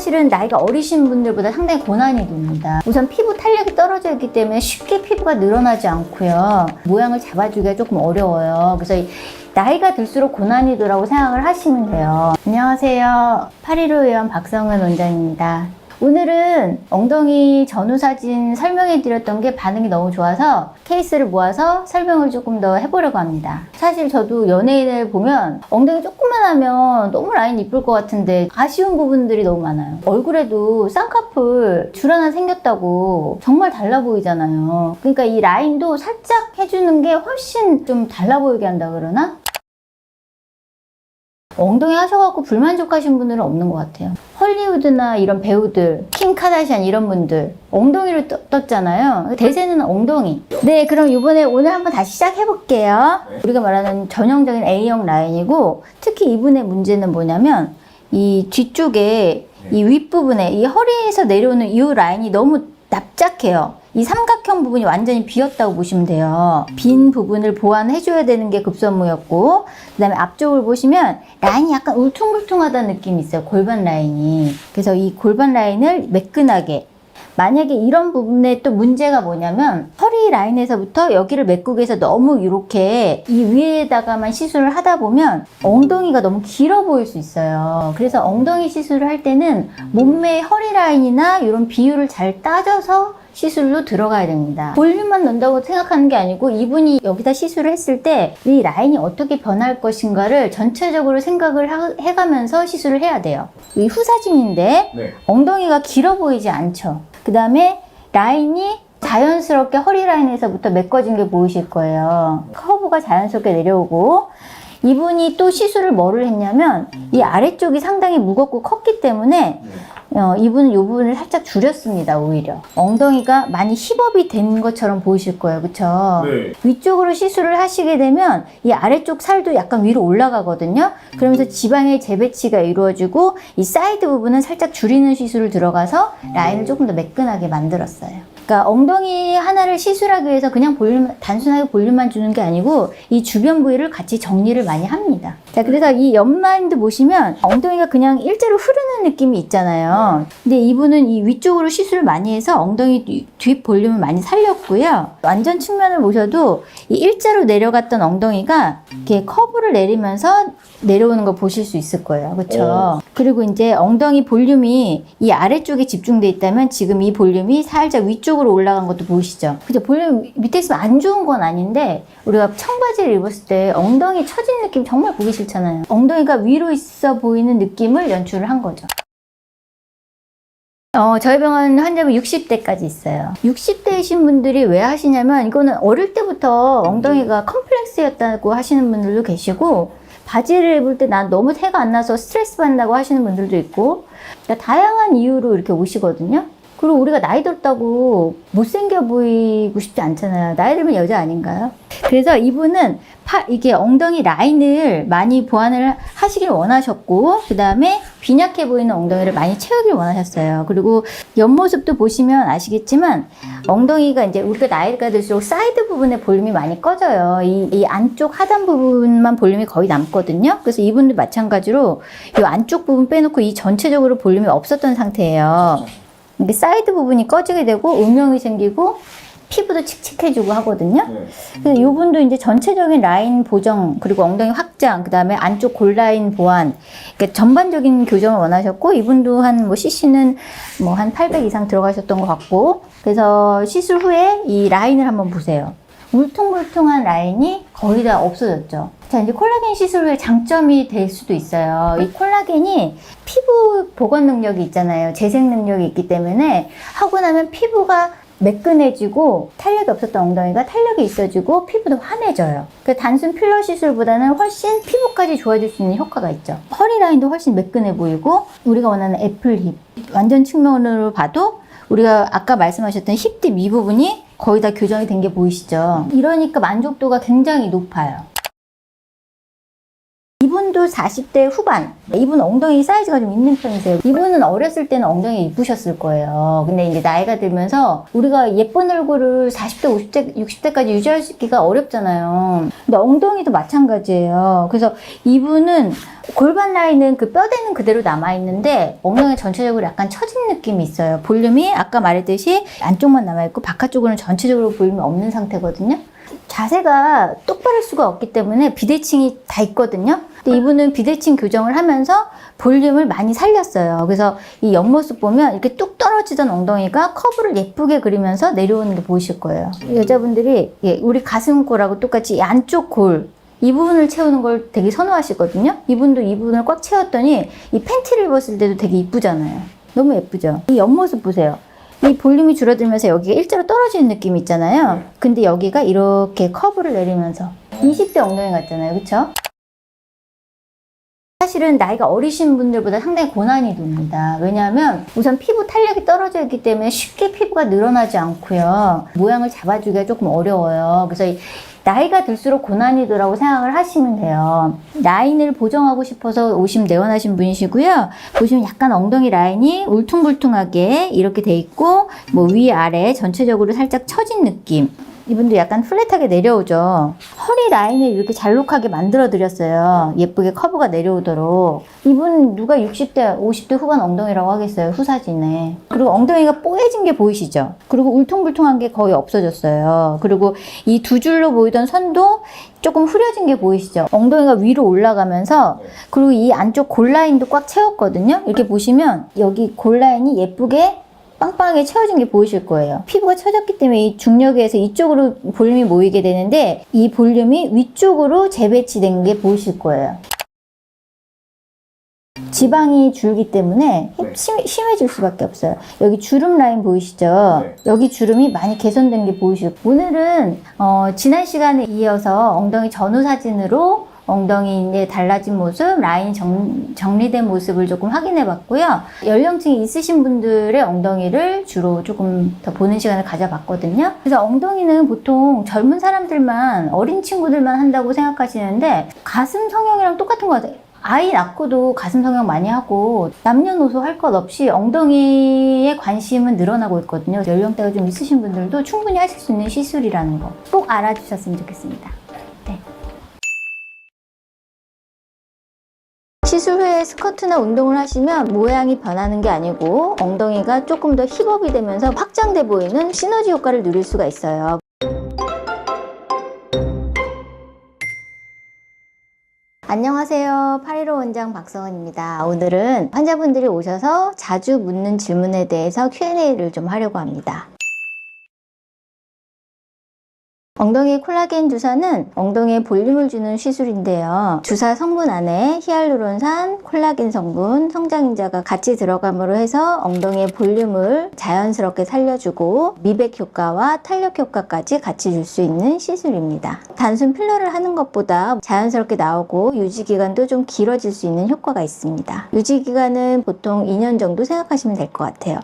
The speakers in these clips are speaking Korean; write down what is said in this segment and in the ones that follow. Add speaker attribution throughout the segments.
Speaker 1: 사실은 나이가 어리신 분들보다 상당히 고난이 됩니다. 우선 피부 탄력이 떨어져 있기 때문에 쉽게 피부가 늘어나지 않고요. 모양을 잡아주기가 조금 어려워요. 그래서 나이가 들수록 고난이도라고 생각을 하시면 돼요. 안녕하세요. 815 의원 박성은 원장입니다. 오늘은 엉덩이 전후 사진 설명해 드렸던 게 반응이 너무 좋아서 케이스를 모아서 설명을 조금 더 해보려고 합니다. 사실 저도 연예인을 보면 엉덩이 조금만 하면 너무 라인 이쁠 것 같은데 아쉬운 부분들이 너무 많아요. 얼굴에도 쌍꺼풀 줄 하나 생겼다고 정말 달라 보이잖아요. 그러니까 이 라인도 살짝 해주는 게 훨씬 좀 달라 보이게 한다 그러나? 엉덩이 하셔갖고 불만족하신 분들은 없는 것 같아요. 헐리우드나 이런 배우들, 킴 카다시안 이런 분들 엉덩이를 떴잖아요. 대세는 엉덩이. 네, 그럼 이번에 오늘 한번 다시 시작해볼게요. 우리가 말하는 전형적인 A형 라인이고 특히 이분의 문제는 뭐냐면 이 뒤쪽에 이 윗부분에 이 허리에서 내려오는 이 라인이 너무 납작해요. 이 삼각형 부분이 완전히 비었다고 보시면 돼요. 빈 부분을 보완해줘야 되는 게 급선무였고, 그 다음에 앞쪽을 보시면 라인이 약간 울퉁불퉁하다는 느낌이 있어요. 골반 라인이. 그래서 이 골반 라인을 매끈하게. 만약에 이런 부분에 또 문제가 뭐냐면 허리 라인에서부터 여기를 메꾸기 위해서 너무 이렇게 이 위에다가만 시술을 하다 보면 엉덩이가 너무 길어 보일 수 있어요. 그래서 엉덩이 시술을 할 때는 몸매 허리 라인이나 이런 비율을 잘 따져서 시술로 들어가야 됩니다. 볼륨만 넣는다고 생각하는 게 아니고 이분이 여기다 시술을 했을 때 이 라인이 어떻게 변할 것인가를 전체적으로 생각을 해가면서 시술을 해야 돼요. 이 후사진인데 엉덩이가 길어 보이지 않죠. 그 다음에 라인이 자연스럽게 허리 라인에서부터 메꿔진 게 보이실 거예요. 커브가 자연스럽게 내려오고 이분이 또 시술을 뭐를 했냐면 이 아래쪽이 상당히 무겁고 컸기 때문에 이분은 이 부분을 살짝 줄였습니다. 오히려 엉덩이가 많이 힙업이 된 것처럼 보이실 거예요. 그쵸? 네. 위쪽으로 시술을 하시게 되면 이 아래쪽 살도 약간 위로 올라가거든요. 그러면서 지방의 재배치가 이루어지고 이 사이드 부분은 살짝 줄이는 시술을 들어가서 라인을 조금 더 매끈하게 만들었어요. 그러니까 엉덩이 하나를 시술하기 위해서 그냥 단순하게 볼륨만 주는 게 아니고 이 주변 부위를 같이 정리를 많이 합니다. 자, 그래서 이 옆라인도 보시면 엉덩이가 그냥 일자로 흐르는 느낌이 있잖아요. 근데 이분은 이 위쪽으로 시술을 많이 해서 엉덩이 뒷 볼륨을 많이 살렸고요. 완전 측면을 보셔도 이 일자로 내려갔던 엉덩이가 이렇게 커브를 내리면서 내려오는 걸 보실 수 있을 거예요. 그렇죠? 그리고 이제 엉덩이 볼륨이 이 아래쪽에 집중돼 있다면 지금 이 볼륨이 살짝 위쪽으로 올라간 것도 보이시죠? 그죠? 볼륨 밑에 있으면 안 좋은 건 아닌데 우리가 청바지를 입었을 때 엉덩이 처진 느낌 정말 보기 싫잖아요. 엉덩이가 위로 있어 보이는 느낌을 연출을 한 거죠. 저희 병원 환자분 60대까지 있어요. 60대이신 분들이 왜 하시냐면 이거는 어릴 때부터 엉덩이가 컴플렉스였다고 하시는 분들도 계시고 바지를 입을 때 난 너무 태가 안 나서 스트레스 받는다고 하시는 분들도 있고 그러니까 다양한 이유로 이렇게 오시거든요. 그리고 우리가 나이 들었다고 못생겨 보이고 싶지 않잖아요. 나이 들면 여자 아닌가요? 그래서 이분은 이게 엉덩이 라인을 많이 보완을 하시길 원하셨고 그 다음에 빈약해 보이는 엉덩이를 많이 채우길 원하셨어요. 그리고 옆모습도 보시면 아시겠지만 엉덩이가 이제 우리가 나이가 들수록 사이드 부분에 볼륨이 많이 꺼져요. 이 안쪽 하단 부분만 볼륨이 거의 남거든요. 그래서 이분도 마찬가지로 이 안쪽 부분 빼놓고 이 전체적으로 볼륨이 없었던 상태예요. 이게 사이드 부분이 꺼지게 되고 음영이 생기고 피부도 칙칙해지고 하거든요. 그래서 이분도 이제 전체적인 라인 보정 그리고 엉덩이 확장 그 다음에 안쪽 골라인 보완 그러니까 전반적인 교정을 원하셨고 이분도 한 CC는 한 800 이상 들어가셨던 것 같고 그래서 시술 후에 이 라인을 한번 보세요. 울퉁불퉁한 라인이 거의 다 없어졌죠. 자, 이제 콜라겐 시술 후에 장점이 될 수도 있어요. 이 콜라겐이 피부 보건 능력이 있잖아요. 재생 능력이 있기 때문에 하고 나면 피부가 매끈해지고 탄력이 없었던 엉덩이가 탄력이 있어지고 피부도 환해져요. 그러니까 단순 필러 시술보다는 훨씬 피부까지 좋아질 수 있는 효과가 있죠. 허리 라인도 훨씬 매끈해 보이고 우리가 원하는 애플힙 완전 측면으로 봐도 우리가 아까 말씀하셨던 힙딥 이 부분이 거의 다 교정이 된 게 보이시죠? 이러니까 만족도가 굉장히 높아요. 이분 이분도 40대 후반. 이분 엉덩이 사이즈가 좀 있는 편이세요. 이분은 어렸을 때는 엉덩이 이쁘셨을 거예요. 근데 이제 나이가 들면서 우리가 예쁜 얼굴을 40대, 50대, 60대까지 유지하기가 어렵잖아요. 근데 엉덩이도 마찬가지예요. 그래서 이분은 골반 라인은 그 뼈대는 그대로 남아있는데 엉덩이 전체적으로 약간 처진 느낌이 있어요. 볼륨이 아까 말했듯이 안쪽만 남아있고 바깥쪽으로는 전체적으로 볼륨이 없는 상태거든요. 자세가 똑바를 수가 없기 때문에 비대칭이 다 있거든요. 근데 이분은 비대칭 교정을 하면서 볼륨을 많이 살렸어요. 그래서 이 옆모습 보면 이렇게 뚝 떨어지던 엉덩이가 커브를 예쁘게 그리면서 내려오는 게 보이실 거예요. 여자분들이 우리 가슴골하고 똑같이 이 안쪽 골 이 부분을 채우는 걸 되게 선호하시거든요. 이분도 이 부분을 꽉 채웠더니 이 팬티를 입었을 때도 되게 이쁘잖아요. 너무 예쁘죠? 이 옆모습 보세요. 이 볼륨이 줄어들면서 여기가 일자로 떨어지는 느낌이 있잖아요. 근데 여기가 이렇게 커브를 내리면서 20대 엉덩이 같잖아요. 그쵸? 사실은 나이가 어리신 분들보다 상당히 고난이 됩니다. 왜냐하면 우선 피부 탄력이 떨어져 있기 때문에 쉽게 피부가 늘어나지 않고요. 모양을 잡아주기가 조금 어려워요. 그래서 나이가 들수록 고난이더라고 생각을 하시면 돼요. 라인을 보정하고 싶어서 오심 내원하신 분이시고요. 보시면 약간 엉덩이 라인이 울퉁불퉁하게 이렇게 돼 있고 뭐 위아래 전체적으로 살짝 처진 느낌. 이분도 약간 플랫하게 내려오죠. 허리 라인을 이렇게 잘록하게 만들어 드렸어요. 예쁘게 커브가 내려오도록. 이분 누가 60대, 50대 후반 엉덩이라고 하겠어요. 후사진에. 그리고 엉덩이가 뽀얘진 게 보이시죠? 그리고 울퉁불퉁한 게 거의 없어졌어요. 그리고 이 두 줄로 보이던 선도 조금 흐려진 게 보이시죠? 엉덩이가 위로 올라가면서 그리고 이 안쪽 골 라인도 꽉 채웠거든요. 이렇게 보시면 여기 골 라인이 예쁘게 빵빵하게 채워진 게 보이실 거예요. 피부가 처졌기 때문에 이 중력에 의해서 이쪽으로 볼륨이 모이게 되는데 이 볼륨이 위쪽으로 재배치된 게 보이실 거예요. 지방이 줄기 때문에 심해질 수밖에 없어요. 여기 주름 라인 보이시죠? 여기 주름이 많이 개선된 게 보이시고 오늘은 지난 시간에 이어서 엉덩이 전후 사진으로 엉덩이의 달라진 모습, 라인 정리된 모습을 조금 확인해 봤고요. 연령층이 있으신 분들의 엉덩이를 주로 조금 더 보는 시간을 가져봤거든요. 그래서 엉덩이는 보통 젊은 사람들만, 어린 친구들만 한다고 생각하시는데 가슴 성형이랑 똑같은 것 같아요. 아이 낳고도 가슴 성형 많이 하고 남녀노소 할 것 없이 엉덩이에 관심은 늘어나고 있거든요. 연령대가 좀 있으신 분들도 충분히 하실 수 있는 시술이라는 거 꼭 알아주셨으면 좋겠습니다. 네. 시술 후에 스쿼트나 운동을 하시면 모양이 변하는 게 아니고 엉덩이가 조금 더 힙업이 되면서 확장돼 보이는 시너지 효과를 누릴 수가 있어요. 안녕하세요. 815 원장 박성은입니다. 오늘은 환자분들이 오셔서 자주 묻는 질문에 대해서 Q&A를 좀 하려고 합니다. 엉덩이 콜라겐 주사는 엉덩이에 볼륨을 주는 시술인데요. 주사 성분 안에 히알루론산, 콜라겐 성분, 성장인자가 같이 들어감으로 해서 엉덩이의 볼륨을 자연스럽게 살려주고 미백 효과와 탄력 효과까지 같이 줄 수 있는 시술입니다. 단순 필러를 하는 것보다 자연스럽게 나오고 유지기간도 좀 길어질 수 있는 효과가 있습니다. 유지기간은 보통 2년 정도 생각하시면 될 것 같아요.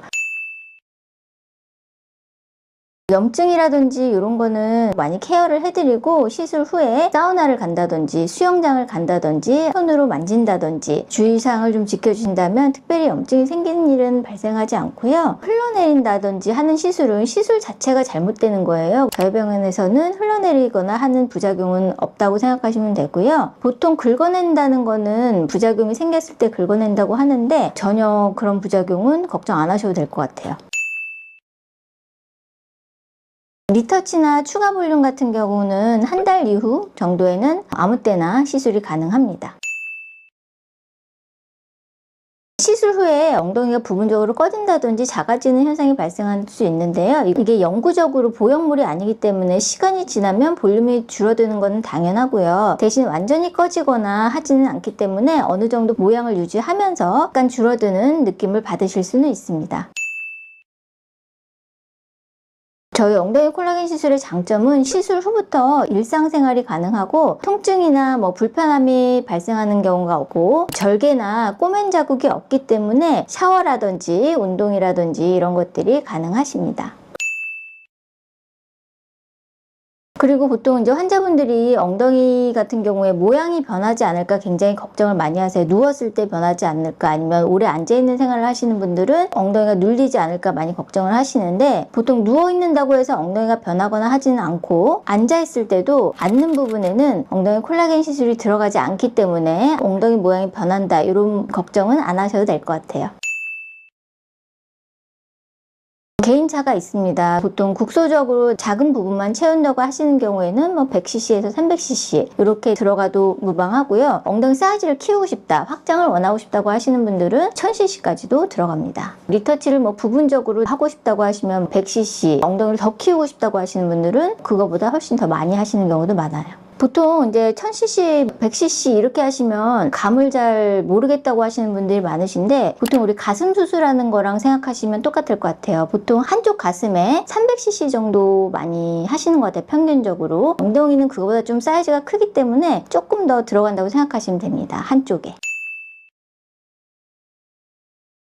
Speaker 1: 염증이라든지 이런 거는 많이 케어를 해드리고 시술 후에 사우나를 간다든지 수영장을 간다든지 손으로 만진다든지 주의사항을 좀 지켜주신다면 특별히 염증이 생기는 일은 발생하지 않고요. 흘러내린다든지 하는 시술은 시술 자체가 잘못되는 거예요. 저희 병원에서는 흘러내리거나 하는 부작용은 없다고 생각하시면 되고요. 보통 긁어낸다는 거는 부작용이 생겼을 때 긁어낸다고 하는데 전혀 그런 부작용은 걱정 안 하셔도 될 것 같아요. 리터치나 추가 볼륨 같은 경우는 한 달 이후 정도에는 아무 때나 시술이 가능합니다. 시술 후에 엉덩이가 부분적으로 꺼진다든지 작아지는 현상이 발생할 수 있는데요. 이게 영구적으로 보형물이 아니기 때문에 시간이 지나면 볼륨이 줄어드는 건 당연하고요. 대신 완전히 꺼지거나 하지는 않기 때문에 어느 정도 모양을 유지하면서 약간 줄어드는 느낌을 받으실 수는 있습니다. 저희 엉덩이 콜라겐 시술의 장점은 시술 후부터 일상생활이 가능하고 통증이나 불편함이 발생하는 경우가 없고 절개나 꼬맨 자국이 없기 때문에 샤워라든지 운동이라든지 이런 것들이 가능하십니다. 그리고 보통 이제 환자분들이 엉덩이 같은 경우에 모양이 변하지 않을까 굉장히 걱정을 많이 하세요. 누웠을 때 변하지 않을까, 아니면 오래 앉아있는 생활을 하시는 분들은 엉덩이가 눌리지 않을까 많이 걱정을 하시는데, 보통 누워있는다고 해서 엉덩이가 변하거나 하지는 않고, 앉아있을 때도 앉는 부분에는 엉덩이 콜라겐 시술이 들어가지 않기 때문에 엉덩이 모양이 변한다, 이런 걱정은 안 하셔도 될 것 같아요. 개인차가 있습니다. 보통 국소적으로 작은 부분만 채운다고 하시는 경우에는 뭐 100cc에서 300cc 이렇게 들어가도 무방하고요. 엉덩이 사이즈를 키우고 싶다, 확장을 원하고 싶다고 하시는 분들은 1000cc까지도 들어갑니다. 리터치를 뭐 부분적으로 하고 싶다고 하시면 100cc, 엉덩이를 더 키우고 싶다고 하시는 분들은 그거보다 훨씬 더 많이 하시는 경우도 많아요. 보통 이제 1000cc, 100cc 이렇게 하시면 감을 잘 모르겠다고 하시는 분들이 많으신데, 보통 우리 가슴 수술하는 거랑 생각하시면 똑같을 것 같아요. 보통 한쪽 가슴에 300cc 정도 많이 하시는 것 같아요, 평균적으로. 엉덩이는 그거보다 좀 사이즈가 크기 때문에 조금 더 들어간다고 생각하시면 됩니다, 한쪽에.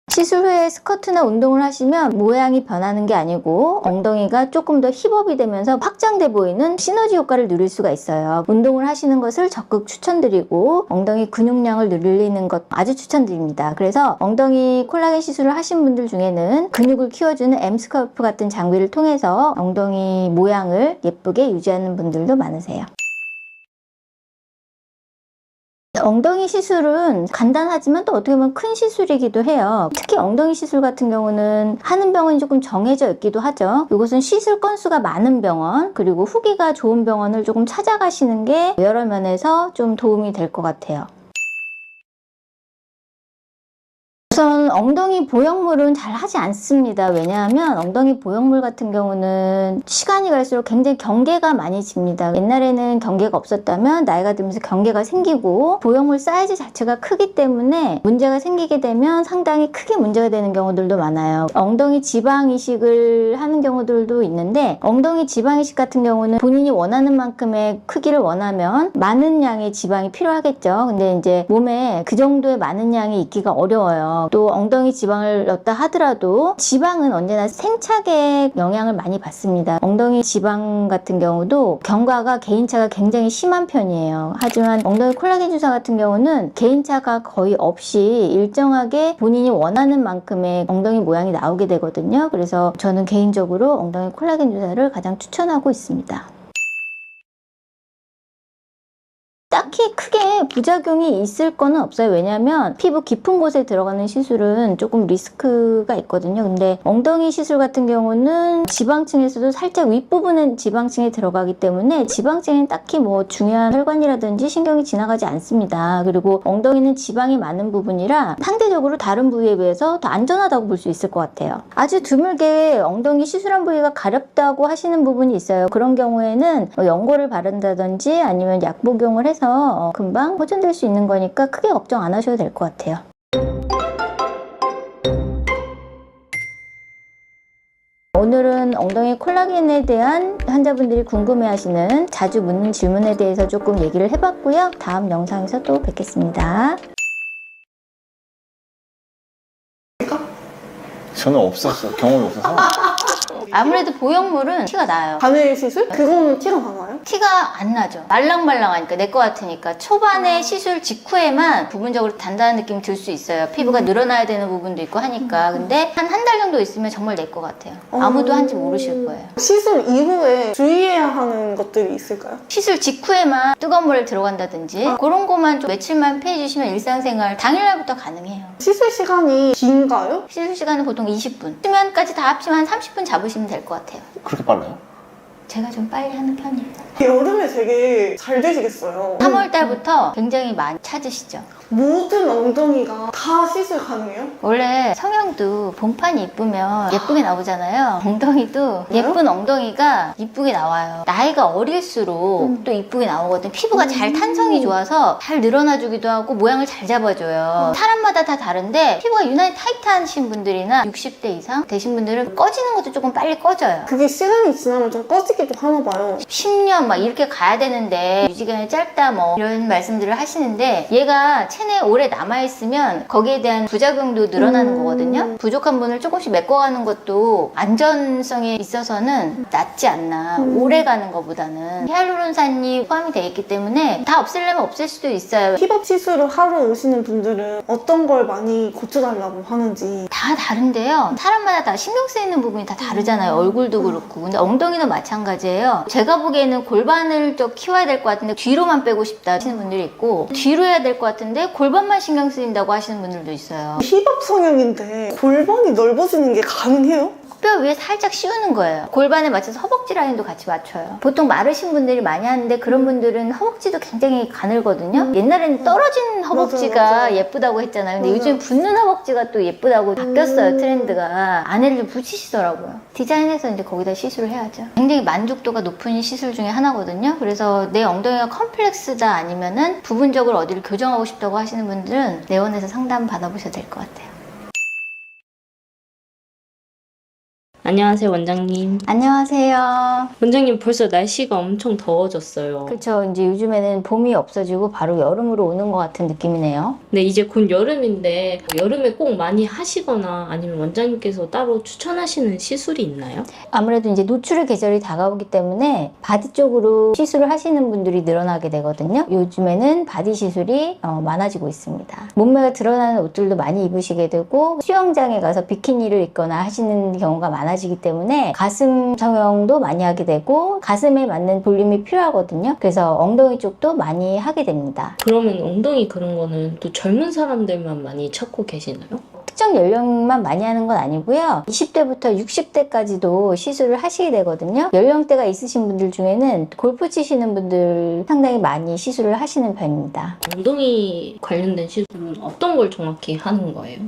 Speaker 1: 시술 후에 스쿼트나 운동을 하시면 모양이 변하는 게 아니고 엉덩이가 조금 더 힙업이 되면서 확장돼 보이는 시너지 효과를 누릴 수가 있어요. 운동을 하시는 것을 적극 추천드리고, 엉덩이 근육량을 늘리는 것 아주 추천드립니다. 그래서 엉덩이 콜라겐 시술을 하신 분들 중에는 근육을 키워주는 M스컬프 같은 장비를 통해서 엉덩이 모양을 예쁘게 유지하는 분들도 많으세요. 엉덩이 시술은 간단하지만 또 어떻게 보면 큰 시술이기도 해요. 특히 엉덩이 시술 같은 경우는 하는 병원이 조금 정해져 있기도 하죠. 이것은 시술 건수가 많은 병원, 그리고 후기가 좋은 병원을 조금 찾아가시는 게 여러 면에서 좀 도움이 될 것 같아요. 우선 엉덩이 보형물은 잘 하지 않습니다. 왜냐하면 엉덩이 보형물 같은 경우는 시간이 갈수록 굉장히 경계가 많이 집니다. 옛날에는 경계가 없었다면 나이가 들면서 경계가 생기고, 보형물 사이즈 자체가 크기 때문에 문제가 생기게 되면 상당히 크게 문제가 되는 경우들도 많아요. 엉덩이 지방 이식을 하는 경우들도 있는데, 엉덩이 지방 이식 같은 경우는 본인이 원하는 만큼의 크기를 원하면 많은 양의 지방이 필요하겠죠. 근데 이제 몸에 그 정도의 많은 양이 있기가 어려워요. 또 엉덩이 지방을 넣었다 하더라도 지방은 언제나 생착에 영향을 많이 받습니다. 엉덩이 지방 같은 경우도 경과가 개인차가 굉장히 심한 편이에요. 하지만 엉덩이 콜라겐 주사 같은 경우는 개인차가 거의 없이 일정하게 본인이 원하는 만큼의 엉덩이 모양이 나오게 되거든요. 그래서 저는 개인적으로 엉덩이 콜라겐 주사를 가장 추천하고 있습니다. 딱히 크게 부작용이 있을 거는 없어요. 왜냐하면 피부 깊은 곳에 들어가는 시술은 조금 리스크가 있거든요. 근데 엉덩이 시술 같은 경우는 지방층에서도 살짝 윗부분은 지방층에 들어가기 때문에 지방층에는 딱히 뭐 중요한 혈관이라든지 신경이 지나가지 않습니다. 그리고 엉덩이는 지방이 많은 부분이라 상대적으로 다른 부위에 비해서 더 안전하다고 볼 수 있을 것 같아요. 아주 드물게 엉덩이 시술한 부위가 가렵다고 하시는 부분이 있어요. 그런 경우에는 연고를 바른다든지 아니면 약 복용을 해서 금방 호전될 수 있는 거니까 크게 걱정 안 하셔도 될 것 같아요. 오늘은 엉덩이 콜라겐에 대한 환자분들이 궁금해하시는 자주 묻는 질문에 대해서 조금 얘기를 해봤고요. 다음 영상에서 또 뵙겠습니다.
Speaker 2: 저는 없었어. 경험이 없어서.
Speaker 1: 아무래도 보형물은 티가 나요.
Speaker 3: 바늘 시술? 그거는 티가 나나요?
Speaker 1: 티가 안 나죠. 말랑말랑하니까, 내 거 같으니까. 초반에 시술 직후에만 부분적으로 단단한 느낌이 들 수 있어요. 피부가 늘어나야 되는 부분도 있고 하니까. 근데 한 달 정도 있으면 정말 내 거 같아요. 아무도 한지 모르실 거예요.
Speaker 3: 시술 이후에 주의해야 하는 것들이 있을까요?
Speaker 1: 시술 직후에만 뜨거운 물에 들어간다든지 그런 거만 좀 며칠만 피해주시면 일상생활 당일날부터 가능해요.
Speaker 3: 시술 시간이 긴가요?
Speaker 1: 시술 시간은 보통 20분. 수면까지 다 합치면 한 30분 잡으시면 될 것 같아요.
Speaker 2: 그렇게 빨라요?
Speaker 1: 제가 좀 빨리 하는 편이에요.
Speaker 3: 여름에 되게 잘 되시겠어요.
Speaker 1: 3월 달부터 굉장히 많이 찾으시죠.
Speaker 3: 모든 엉덩이가 다 시술 가능해요?
Speaker 1: 원래 성형도 본판이 이쁘면 예쁘게 나오잖아요. 엉덩이도
Speaker 3: 그래요?
Speaker 1: 예쁜 엉덩이가 이쁘게 나와요. 나이가 어릴수록 또 이쁘게 나오거든요. 피부가 잘 탄성이 좋아서 잘 늘어나주기도 하고 모양을 잘 잡아줘요. 사람마다 다 다른데 피부가 유난히 타이트하신 분들이나 60대 이상 되신 분들은 꺼지는 것도 조금 빨리 꺼져요.
Speaker 3: 그게 시간이 지나면 좀 꺼지기도 하나 봐요.
Speaker 1: 10년 막 이렇게 가야 되는데 유지기간이 짧다 뭐 이런 말씀들을 하시는데, 얘가 체내에 오래 남아있으면 거기에 대한 부작용도 늘어나는 거거든요. 부족한 분을 조금씩 메꿔가는 것도 안전성에 있어서는 낫지 않나. 오래 가는 것보다는. 히알루론산이 포함이 되어 있기 때문에 다 없애려면 없앨 수도 있어요.
Speaker 3: 힙업 시술을 하러 오시는 분들은 어떤 걸 많이 고쳐달라고 하는지.
Speaker 1: 다 다른데요. 사람마다 다 신경 쓰이는 부분이 다 다르잖아요. 얼굴도 그렇고. 근데 엉덩이도 마찬가지예요. 제가 보기에는 골반을 좀 키워야 될 것 같은데 뒤로만 빼고 싶다 하시는 분들이 있고, 뒤로 해야 될 것 같은데 골반만 신경 쓰인다고 하시는 분들도 있어요.
Speaker 3: 힙업 성형인데 골반이 넓어지는 게 가능해요?
Speaker 1: 뼈 위에 살짝 씌우는 거예요. 골반에 맞춰서 허벅지 라인도 같이 맞춰요. 보통 마르신 분들이 많이 하는데 그런 분들은 허벅지도 굉장히 가늘거든요. 옛날에는 떨어진 허벅지가
Speaker 3: 맞아요.
Speaker 1: 예쁘다고 했잖아요. 근데
Speaker 3: 맞아요.
Speaker 1: 요즘 붙는 허벅지가 또 예쁘다고 바뀌었어요. 트렌드가. 안에를 좀 붙이시더라고요. 디자인해서 이제 거기다 시술을 해야죠. 굉장히 만족도가 높은 시술 중에 하나거든요. 그래서 내 엉덩이가 컴플렉스다 아니면은 부분적으로 어디를 교정하고 싶다고 하시는 분들은 내원에서 상담 받아보셔도 될 것 같아요.
Speaker 4: 안녕하세요, 원장님.
Speaker 1: 안녕하세요.
Speaker 4: 원장님, 벌써 날씨가 엄청 더워졌어요.
Speaker 1: 그렇죠. 이제 요즘에는 봄이 없어지고 바로 여름으로 오는 것 같은 느낌이네요.
Speaker 4: 네, 이제 곧 여름인데 여름에 꼭 많이 하시거나 아니면 원장님께서 따로 추천하시는 시술이 있나요?
Speaker 1: 아무래도 이제 노출의 계절이 다가오기 때문에 바디 쪽으로 시술을 하시는 분들이 늘어나게 되거든요. 요즘에는 바디 시술이 많아지고 있습니다. 몸매가 드러나는 옷들도 많이 입으시게 되고 수영장에 가서 비키니를 입거나 하시는 경우가 많아지기 때문에 가슴 성형도 많이 하게 되고 가슴에 맞는 볼륨이 필요하거든요. 그래서 엉덩이 쪽도 많이 하게 됩니다.
Speaker 4: 그러면 엉덩이 그런 거는 또 젊은 사람들만 많이 찾고 계시나요?
Speaker 1: 특정 연령만 많이 하는 건 아니고요. 20대부터 60대까지도 시술을 하시게 되거든요. 연령대가 있으신 분들 중에는 골프 치시는 분들 상당히 많이 시술을 하시는 편입니다.
Speaker 4: 엉덩이 관련된 시술은 어떤 걸 정확히 하는 거예요?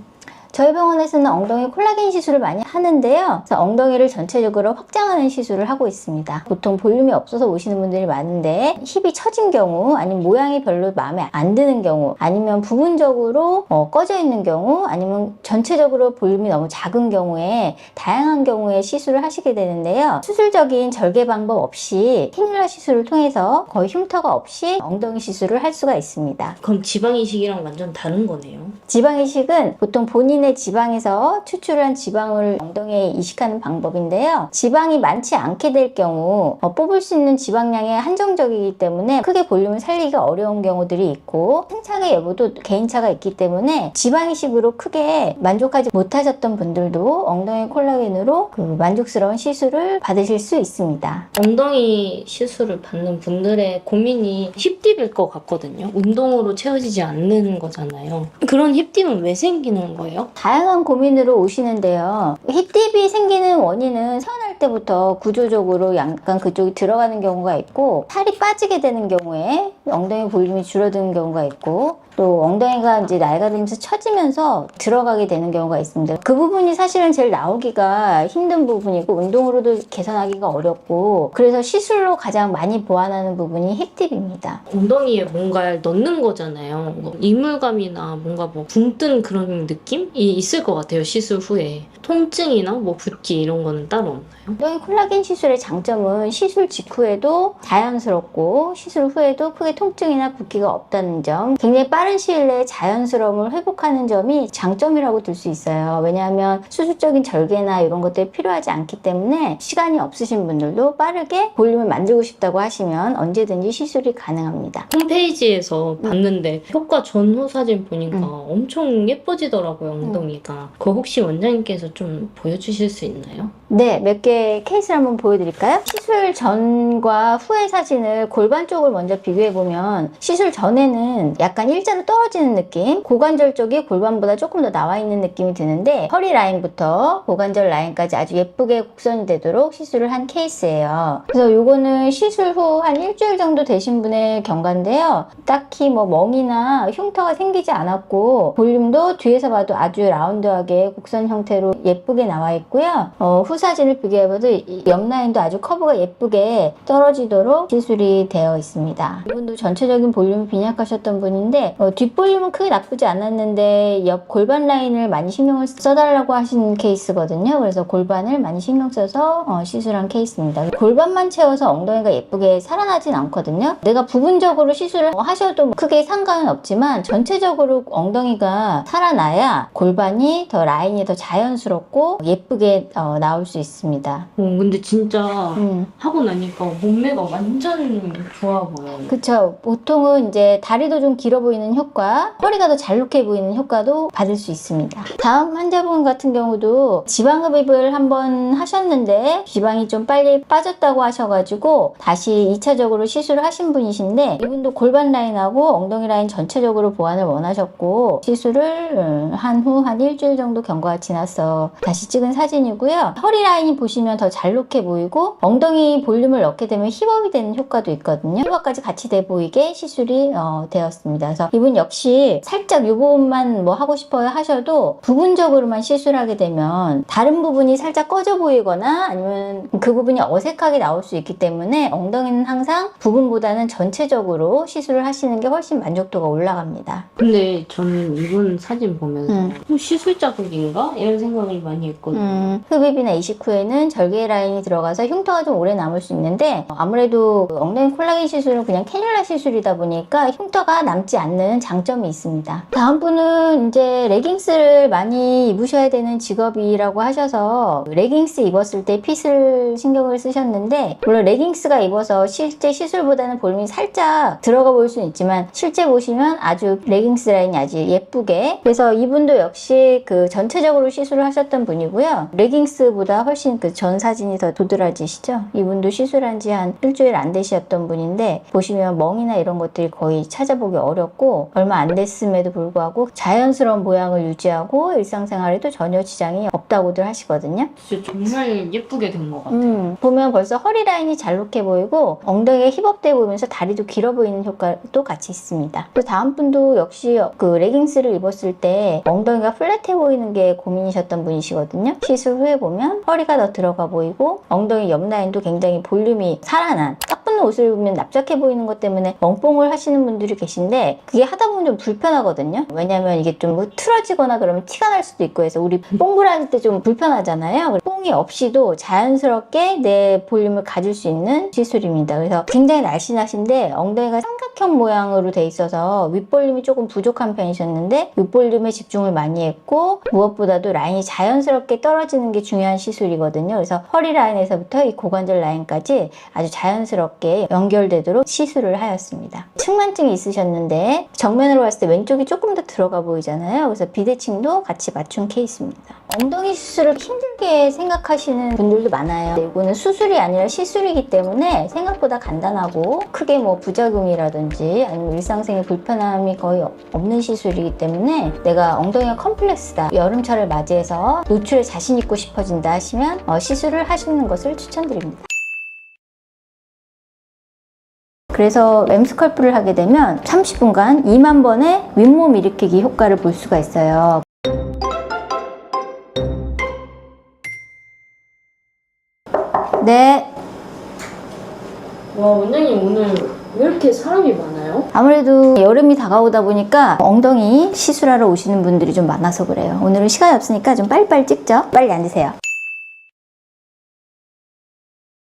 Speaker 1: 저희 병원에서는 엉덩이 콜라겐 시술을 많이 하는데요. 그래서 엉덩이를 전체적으로 확장하는 시술을 하고 있습니다. 보통 볼륨이 없어서 오시는 분들이 많은데 힙이 처진 경우, 아니면 모양이 별로 마음에 안 드는 경우, 아니면 부분적으로 꺼져 있는 경우, 아니면 전체적으로 볼륨이 너무 작은 경우에 다양한 경우에 시술을 하시게 되는데요. 수술적인 절개 방법 없이 캐뉼라 시술을 통해서 거의 흉터가 없이 엉덩이 시술을 할 수가 있습니다.
Speaker 4: 그럼 지방 이식이랑 완전 다른 거네요.
Speaker 1: 지방 이식은 보통 본인의 지방에서 추출한 지방을 엉덩이에 이식하는 방법인데요. 지방이 많지 않게 될 경우 뽑을 수 있는 지방량이 한정적이기 때문에 크게 볼륨을 살리기가 어려운 경우들이 있고 생착의 여부도 개인차가 있기 때문에 지방 이식으로 크게 만족하지 못하셨던 분들도 엉덩이 콜라겐으로 그 만족스러운 시술을 받으실 수 있습니다.
Speaker 4: 엉덩이 시술을 받는 분들의 고민이 힙딥일 것 같거든요. 운동으로 채워지지 않는 거잖아요. 그런 힙딥은 왜 생기는 거예요?
Speaker 1: 다양한 고민으로 오시는데요. 힙딥이 생기는 원인은 태어날 때부터 구조적으로 약간 그쪽이 들어가는 경우가 있고 살이 빠지게 되는 경우에 엉덩이 볼륨이 줄어드는 경우가 있고 또 엉덩이가 이제 나이가 들면서 처지면서 들어가게 되는 경우가 있습니다. 그 부분이 사실은 제일 나오기가 힘든 부분이고 운동으로도 개선하기가 어렵고 그래서 시술로 가장 많이 보완하는 부분이 힙딥입니다.
Speaker 4: 엉덩이에 뭔가를 넣는 거잖아요. 뭐 이물감이나 뭔가 뭐 붕 뜬 그런 느낌이 있을 것 같아요. 시술 후에. 통증이나 뭐 붓기 이런 거는 따로 없나요?
Speaker 1: 엉덩이 콜라겐 시술의 장점은 시술 직후에도 자연스럽고 시술 후에도 크게 통증이나 붓기가 없다는 점, 굉장히 빠른 시일 내에 자연스러움을 회복하는 점이 장점이라고 들 수 있어요. 왜냐하면 수술적인 절개나 이런 것들이 필요하지 않기 때문에 시간이 없으신 분들도 빠르게 볼륨을 만들고 싶다고 하시면 언제든지 시술이 가능합니다.
Speaker 4: 홈페이지에서 봤는데 효과 전후 사진 보니까 엄청 예뻐지더라고요, 엉덩이가. 그거 혹시 원장님께서 좀 보여주실 수 있나요?
Speaker 1: 네, 몇 개 케이스를 한번 보여드릴까요? 시술 전과 후의 사진을 골반 쪽을 먼저 비교해보면 시술 전에는 약간 일자로 떨어지는 느낌, 고관절 쪽이 골반보다 조금 더 나와 있는 느낌이 드는데 허리 라인부터 고관절 라인까지 아주 예쁘게 곡선이 되도록 시술을 한 케이스예요. 그래서 요거는 시술 후 한 일주일 정도 되신 분의 경과인데요. 딱히 뭐 멍이나 흉터가 생기지 않았고 볼륨도 뒤에서 봐도 아주 라운드하게 곡선 형태로 예쁘게 나와 있고요. 후 사진을 비교해 드라이버도 이 옆 라인도 아주 커브가 예쁘게 떨어지도록 시술이 되어 있습니다. 이분도 전체적인 볼륨이 빈약하셨던 분인데 뒷볼륨은 크게 나쁘지 않았는데 옆 골반 라인을 많이 신경을 써달라고 하신 케이스거든요. 그래서 골반을 많이 신경 써서 시술한 케이스입니다. 골반만 채워서 엉덩이가 예쁘게 살아나진 않거든요. 내가 부분적으로 시술을 하셔도 크게 상관은 없지만 전체적으로 엉덩이가 살아나야 골반이 더 라인이 더 자연스럽고 예쁘게 나올 수 있습니다.
Speaker 4: 근데 진짜 하고 나니까 몸매가 완전 좋아 보여요.
Speaker 1: 그쵸. 보통은 이제 다리도 좀 길어 보이는 효과, 허리가 더 잘록해 보이는 효과도 받을 수 있습니다. 다음 환자분 같은 경우도 지방 흡입을 한번 하셨는데 지방이 좀 빨리 빠졌다고 하셔가지고 다시 2차적으로 시술을 하신 분이신데 이분도 골반 라인하고 엉덩이 라인 전체적으로 보완을 원하셨고 시술을 한 후 한 일주일 정도 경과가 지나서 다시 찍은 사진이고요. 허리 라인이 보시면 더 잘록해 보이고 엉덩이 볼륨을 넣게 되면 힙업이 되는 효과도 있거든요. 힙업까지 같이 돼 보이게 시술이 되었습니다. 그래서 이분 역시 살짝 이 부분만 뭐 하고 싶어요 하셔도 부분적으로만 시술하게 되면 다른 부분이 살짝 꺼져 보이거나 아니면 그 부분이 어색하게 나올 수 있기 때문에 엉덩이는 항상 부분보다는 전체적으로 시술을 하시는 게 훨씬 만족도가 올라갑니다.
Speaker 4: 근데 저는 이분 사진 보면서 시술 자국인가? 이런 생각을 많이 했거든요.
Speaker 1: 흡입이나 이식 후에는 절개 라인이 들어가서 흉터가 좀 오래 남을 수 있는데 아무래도 엉덩이 콜라겐 시술은 그냥 캐뉼라 시술이다 보니까 흉터가 남지 않는 장점이 있습니다. 다음 분은 이제 레깅스를 많이 입으셔야 되는 직업이라고 하셔서 레깅스 입었을 때 핏을 신경을 쓰셨는데 물론 레깅스가 입어서 실제 시술보다는 볼륨이 살짝 들어가 보일 수는 있지만 실제 보시면 아주 레깅스 라인이 아주 예쁘게 그래서 이분도 역시 그 전체적으로 시술을 하셨던 분이고요. 레깅스보다 훨씬 그 전 사진이 더 도드라지시죠? 이분도 시술한 지 한 일주일 안 되셨던 분인데 보시면 멍이나 이런 것들이 거의 찾아보기 어렵고 얼마 안 됐음에도 불구하고 자연스러운 모양을 유지하고 일상생활에도 전혀 지장이 없다고들 하시거든요.
Speaker 4: 진짜 정말 예쁘게 된 것 같아요.
Speaker 1: 보면 벌써 허리 라인이 잘록해 보이고 엉덩이가 힙업돼 보이면서 다리도 길어 보이는 효과도 같이 있습니다. 또 다음 분도 역시 그 레깅스를 입었을 때 엉덩이가 플랫해 보이는 게 고민이셨던 분이시거든요. 시술 후에 보면 허리가 더 들어가 보이고 엉덩이 옆 라인도 굉장히 볼륨이 살아난 딱 붙는 옷을 입으면 납작해 보이는 것 때문에 멍뽕을 하시는 분들이 계신데 그게 하다 보면 좀 불편하거든요. 왜냐면 이게 좀 뭐 틀어지거나 그러면 티가 날 수도 있고 해서 우리 뽕을 할 때 좀 불편하잖아요. 뽕이 없이도 자연스럽게 내 볼륨을 가질 수 있는 시술입니다. 그래서 굉장히 날씬하신데 엉덩이가 삼각형 모양으로 돼 있어서 윗볼륨이 조금 부족한 편이셨는데 윗볼륨에 집중을 많이 했고 무엇보다도 라인이 자연스럽게 떨어지는 게 중요한 시술이거든요. 그래서 허리 라인에서부터 이 고관절 라인까지 아주 자연스럽게 연결되도록 시술을 하였습니다. 측만증이 있으셨는데 정면으로 봤을 때 왼쪽이 조금 더 들어가 보이잖아요. 그래서 비대칭도 같이 맞춘 케이스입니다. 엉덩이 수술을 힘들게 생각하시는 분들도 많아요. 이거는 수술이 아니라 시술이기 때문에 생각보다 간단하고 크게 뭐 부작용이라든지 아니면 일상생활 불편함이 거의 없는 시술이기 때문에 내가 엉덩이가 컴플렉스다, 여름철을 맞이해서 노출에 자신 있고 싶어진다 하시면 시술을 하시는 것을 추천드립니다. 그래서 앰스컬프를 하게 되면 30분간 2만 번의 윗몸 일으키기 효과를 볼 수가 있어요. 네.
Speaker 4: 와, 원장님 오늘 왜 이렇게 사람이 많아요?
Speaker 1: 아무래도 여름이 다가오다 보니까 엉덩이 시술하러 오시는 분들이 좀 많아서 그래요. 오늘은 시간이 없으니까 좀 빨리빨리 찍죠. 빨리 앉으세요.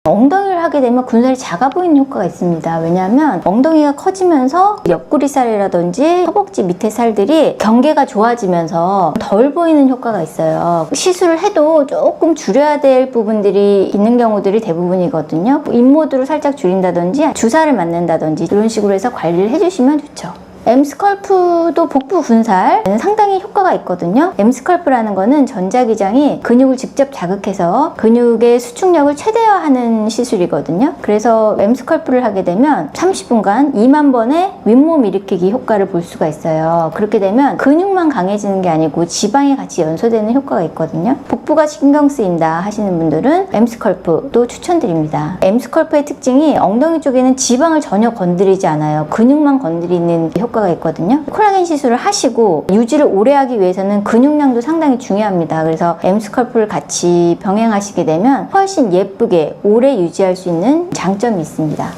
Speaker 1: 엉덩이를 하게 되면 군살이 작아 보이는 효과가 있습니다. 왜냐하면 엉덩이가 커지면서 옆구리 살이라든지 허벅지 밑에 살들이 경계가 좋아지면서 덜 보이는 효과가 있어요. 시술을 해도 조금 줄여야 될 부분들이 있는 경우들이 대부분이거든요. 인모드로 살짝 줄인다든지 주사를 맞는다든지 이런 식으로 해서 관리를 해주시면 좋죠. 앰스컬프도 복부 군살에는 상당히 효과가 있거든요. 앰스컬프라는 거는 전자기장이 근육을 직접 자극해서 근육의 수축력을 최대화하는 시술이거든요. 그래서 앰스컬프를 하게 되면 30분간 2만 번의 윗몸 일으키기 효과를 볼 수가 있어요. 그렇게 되면 근육만 강해지는 게 아니고 지방이 같이 연소되는 효과가 있거든요. 복부가 신경 쓰인다 하시는 분들은 앰스컬프도 추천드립니다. 앰스컬프의 특징이 엉덩이 쪽에는 지방을 전혀 건드리지 않아요. 근육만 건드리는 효과가 효과가 있거든요. 콜라겐 시술을 하시고 유지를 오래 하기 위해서는 근육량도 상당히 중요합니다. 그래서 M스컬프를 같이 병행하시게 되면 훨씬 예쁘게 오래 유지할 수 있는 장점이 있습니다.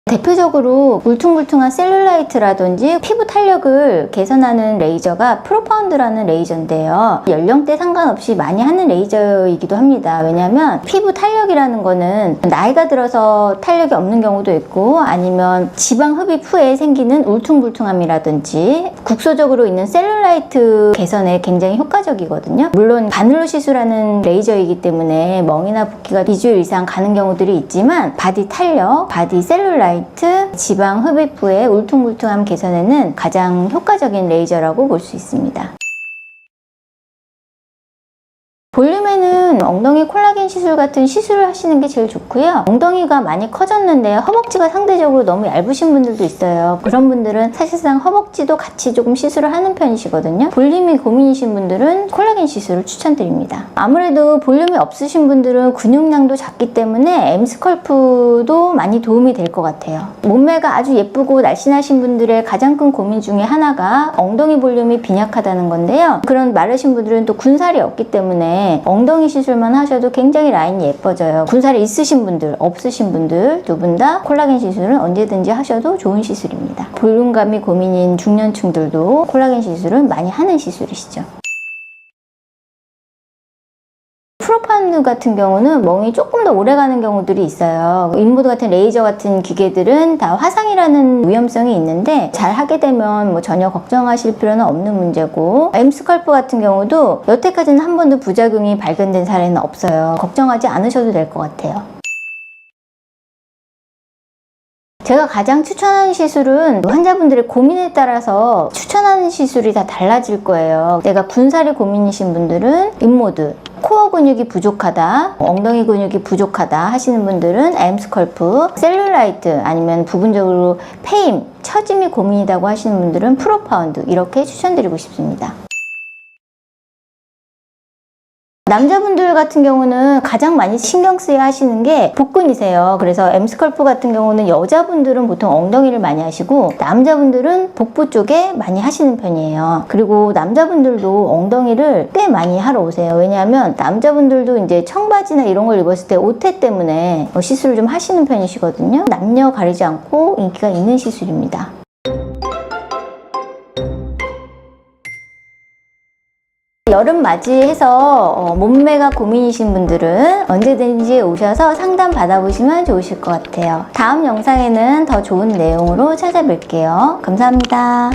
Speaker 1: 대표적으로 울퉁불퉁한 셀룰라이트라든지 피부 탄력을 개선하는 레이저가 프로파운드라는 레이저인데요. 연령대 상관없이 많이 하는 레이저이기도 합니다. 왜냐하면 피부 탄력이라는 거는 나이가 들어서 탄력이 없는 경우도 있고 아니면 지방 흡입 후에 생기는 울퉁불퉁함이라든지 국소적으로 있는 셀룰라이트 개선에 굉장히 효과적이거든요. 물론 바늘로 시술하는 레이저이기 때문에 멍이나 붓기가 2주일 이상 가는 경우들이 있지만 바디 탄력, 바디 셀룰라이트, 지방 흡입 후에 울퉁불퉁함 개선에는 가장 효과적인 레이저라고 볼 수 있습니다. 볼륨에는 엉덩이 콜라겐 시술 같은 시술을 하시는 게 제일 좋고요. 엉덩이가 많이 커졌는데 허벅지가 상대적으로 너무 얇으신 분들도 있어요. 그런 분들은 사실상 허벅지도 같이 조금 시술을 하는 편이시거든요. 볼륨이 고민이신 분들은 콜라겐 시술을 추천드립니다. 아무래도 볼륨이 없으신 분들은 근육량도 작기 때문에 M스컬프도 많이 도움이 될 것 같아요. 몸매가 아주 예쁘고 날씬하신 분들의 가장 큰 고민 중에 하나가 엉덩이 볼륨이 빈약하다는 건데요. 그런 마르신 분들은 또 군살이 없기 때문에 엉덩이 시술만 하셔도 굉장히 라인이 예뻐져요. 군살이 있으신 분들, 없으신 분들 두 분 다 콜라겐 시술은 언제든지 하셔도 좋은 시술입니다. 볼륨감이 고민인 중년층들도 콜라겐 시술은 많이 하는 시술이시죠. 프로파운드 같은 경우는 멍이 조금 더 오래 가는 경우들이 있어요. 인보드 같은 레이저 같은 기계들은 다 화상이라는 위험성이 있는데 잘 하게 되면 뭐 전혀 걱정하실 필요는 없는 문제고 M스컬프 같은 경우도 여태까지는 한 번도 부작용이 발견된 사례는 없어요. 걱정하지 않으셔도 될 것 같아요. 제가 가장 추천하는 시술은 환자분들의 고민에 따라서 추천하는 시술이 다 달라질 거예요. 내가 군살이 고민이신 분들은 인모드, 코어 근육이 부족하다, 엉덩이 근육이 부족하다 하시는 분들은 M스컬프, 셀룰라이트 아니면 부분적으로 페임, 처짐이 고민이라고 하시는 분들은 프로파운드 이렇게 추천드리고 싶습니다. 남자분들 같은 경우는 가장 많이 신경 쓰여 하시는 게 복근이세요. 그래서 M스컬프 같은 경우는 여자분들은 보통 엉덩이를 많이 하시고 남자분들은 복부 쪽에 많이 하시는 편이에요. 그리고 남자분들도 엉덩이를 꽤 많이 하러 오세요. 왜냐하면 남자분들도 이제 청바지나 이런 걸 입었을 때 오태 때문에 시술을 좀 하시는 편이시거든요. 남녀 가리지 않고 인기가 있는 시술입니다. 여름 맞이해서 몸매가 고민이신 분들은 언제든지 오셔서 상담 받아보시면 좋으실 것 같아요. 다음 영상에는 더 좋은 내용으로 찾아뵐게요. 감사합니다.